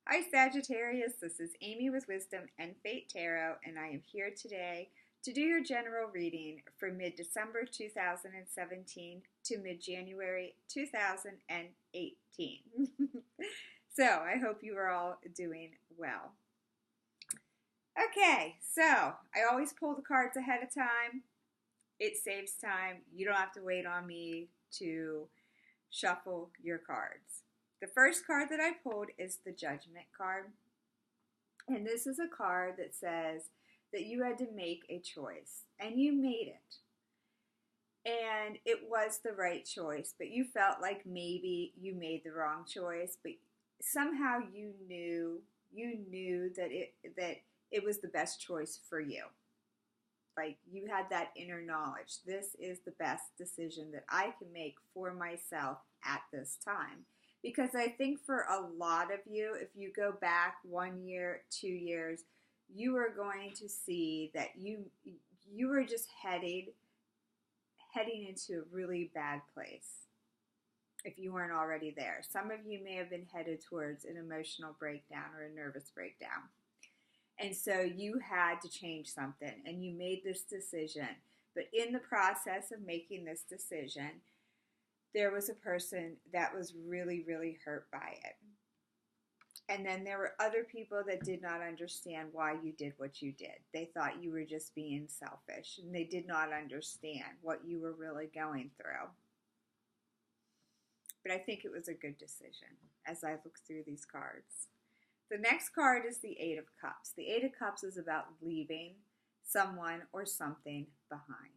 Hi Sagittarius, this is Amy with Wisdom and Fate Tarot, and I am here today to do your general reading for mid-December 2017 to mid-January 2018. So I hope you are all doing well. Okay, so I always pull the cards ahead of time. It saves time. You don't have to wait on me to shuffle your cards. The first card that I pulled is the Judgment card. And this is a card that says that you had to make a choice. And you made it. And it was the right choice. But you felt like maybe you made the wrong choice. But somehow you knew that it was the best choice for you. Like you had that inner knowledge. This is the best decision that I can make for myself at this time. Because I think for a lot of you, if you go back 1 year, 2 years, you are going to see that you were just heading into a really bad place if you weren't already there. Some of you may have been headed towards an emotional breakdown or a nervous breakdown. And so you had to change something and you made this decision. But in the process of making this decision, there was a person that was really, really hurt by it. And then there were other people that did not understand why you did what you did. They thought you were just being selfish, and they did not understand what you were really going through. But I think it was a good decision as I look through these cards. The next card is the Eight of Cups. The Eight of Cups is about leaving someone or something behind.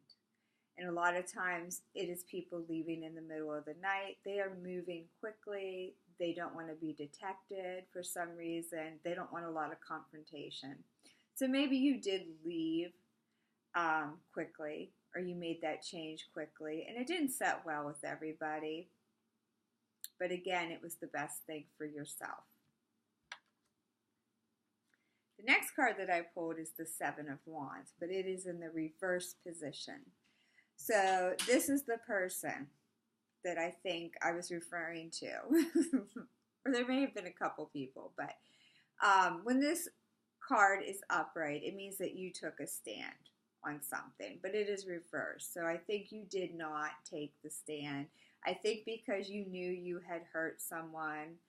And a lot of times it is people leaving in the middle of the night. They are moving quickly. They don't want to be detected for some reason. They don't want a lot of confrontation. So maybe you did leave quickly, or you made that change quickly, and it didn't set well with everybody. But again, it was the best thing for yourself. The next card that I pulled is the Seven of Wands, but it is in the reverse position. So this is the person that I think I was referring to. Or there may have been a couple people, but when this card is upright, it means that you took a stand on something, but it is reversed. So I think you did not take the stand. I think because you knew you had hurt someone,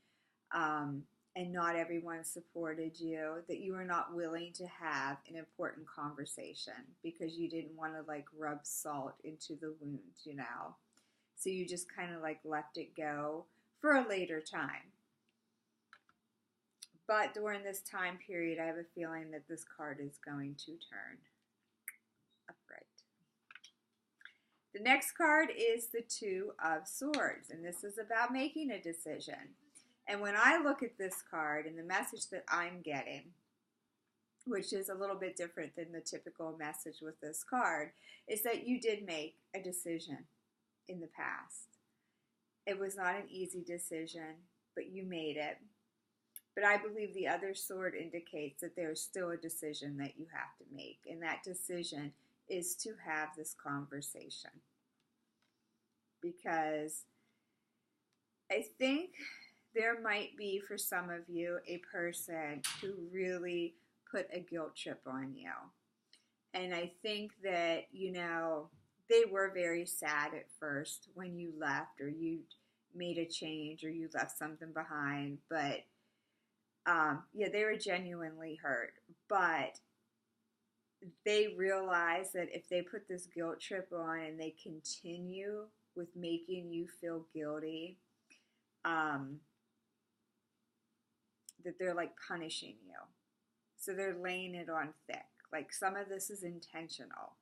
and not everyone supported you, that you were not willing to have an important conversation because you didn't want to like rub salt into the wound, you know. So you just kind of like left it go for a later time. But during this time period, I have a feeling that this card is going to turn upright. The next card is the Two of Swords, and this is about making a decision. And when I look at this card and the message that I'm getting, which is a little bit different than the typical message with this card, is that you did make a decision in the past. It was not an easy decision, but you made it. But I believe the other sword indicates that there is still a decision that you have to make. And that decision is to have this conversation. Because I think there might be, for some of you, a person who really put a guilt trip on you. And I think that, you know, they were very sad at first when you left or you made a change or you left something behind. But, yeah, they were genuinely hurt. But they realized that if they put this guilt trip on and they continue with making you feel guilty, that they're like punishing you. So they're laying it on thick. Like some of this is intentional.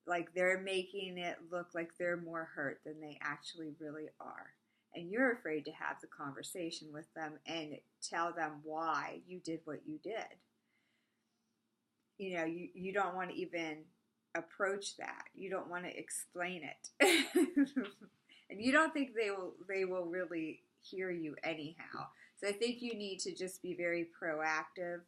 Like they're making it look like they're more hurt than they actually really are. And you're afraid to have the conversation with them and tell them why you did what you did. You know, you don't want to even approach that. You don't want to explain it. And you don't think they will really hear you anyhow. So I think you need to just be very proactive,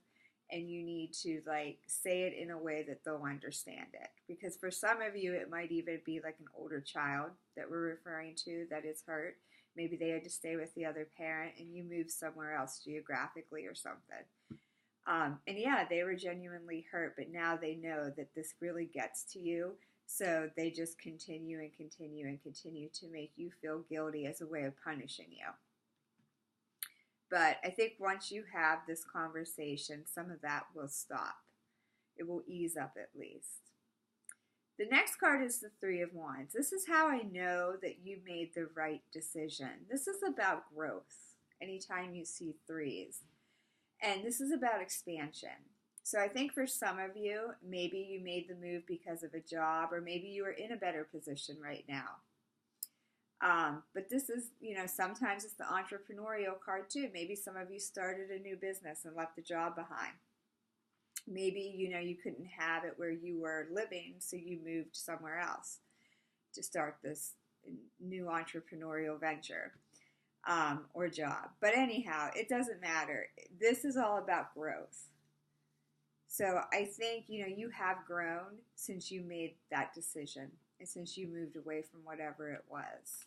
and you need to like say it in a way that they'll understand it. Because for some of you, it might even be like an older child that we're referring to that is hurt. Maybe they had to stay with the other parent and you moved somewhere else geographically or something. And yeah, they were genuinely hurt, but now they know that this really gets to you. So they just continue and continue and continue to make you feel guilty as a way of punishing you. But I think once you have this conversation, some of that will stop. It will ease up at least. The next card is the Three of Wands. This is how I know that you made the right decision. This is about growth anytime you see threes. And this is about expansion. So I think for some of you, maybe you made the move because of a job, or maybe you are in a better position right now. But this is, sometimes it's the entrepreneurial card too. Maybe some of you started a new business and left the job behind. Maybe, you couldn't have it where you were living, so you moved somewhere else to start this new entrepreneurial venture or job. But anyhow, it doesn't matter. This is all about growth. So I think, you have grown since you made that decision and since you moved away from whatever it was.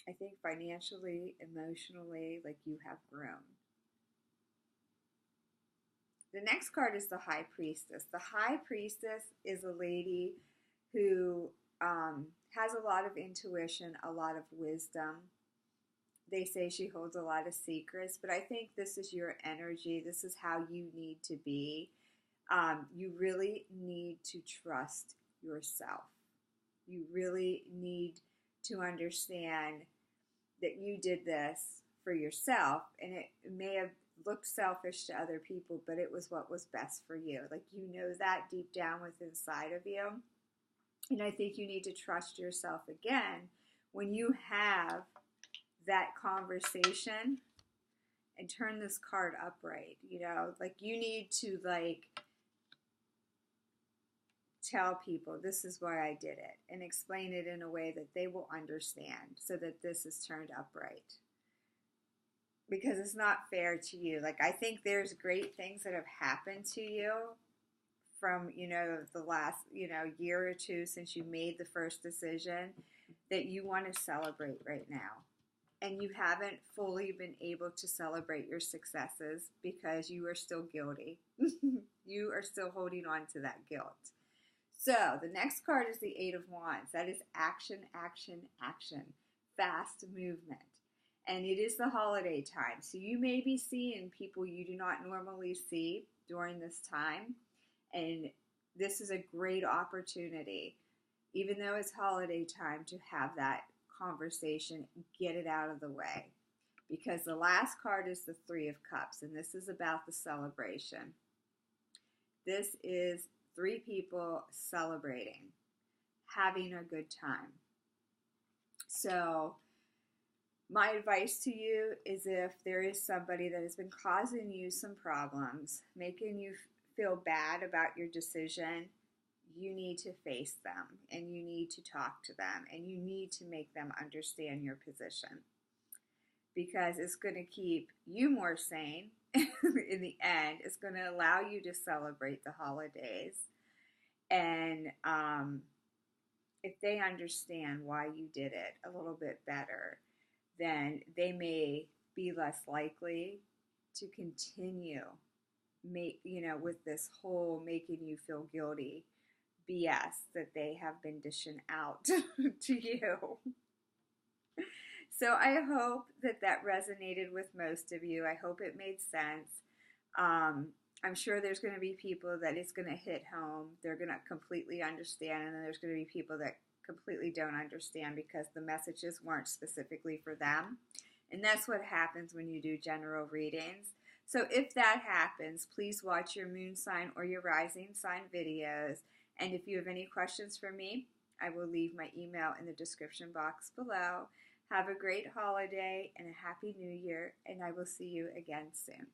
I think financially, emotionally, you have grown. The next card is the High Priestess. The High Priestess is a lady who has a lot of intuition, a lot of wisdom. They say she holds a lot of secrets, but I think this is your energy. This is how you need to be. You really need to trust yourself. You really need to understand that you did this for yourself, and it may have looked selfish to other people, but it was what was best for you. You know that deep down within inside of you. And I think you need to trust yourself again when you have that conversation and turn this card upright. You need to tell people this is why I did it, and explain it in a way that they will understand, so that this is turned upright. Because it's not fair to you. I think there's great things that have happened to you from, the last, year or two since you made the first decision that you want to celebrate right now. And you haven't fully been able to celebrate your successes because you are still guilty. You are still holding on to that guilt. So the next card is the Eight of Wands. That is action, action, action. Fast movement. And it is the holiday time. So you may be seeing people you do not normally see during this time. And this is a great opportunity, even though it's holiday time, to have that conversation, get it out of the way. Because the last card is the Three of Cups, and this is about the celebration. This is three people celebrating, having a good time. So my advice to you is, if there is somebody that has been causing you some problems, making you feel bad about your decision, you need to face them, and you need to talk to them, and you need to make them understand your position, because it's going to keep you more sane. In the end, it's going to allow you to celebrate the holidays. And if they understand why you did it a little bit better, then they may be less likely to continue with this whole making you feel guilty BS that they have been dishing out to you. So I hope that resonated with most of you. I hope it made sense. I'm sure there's going to be people that it's going to hit home. They're going to completely understand, and then there's going to be people that completely don't understand because the messages weren't specifically for them. And that's what happens when you do general readings. So if that happens, please watch your moon sign or your rising sign videos. And if you have any questions for me, I will leave my email in the description box below. Have a great holiday and a happy new year, and I will see you again soon.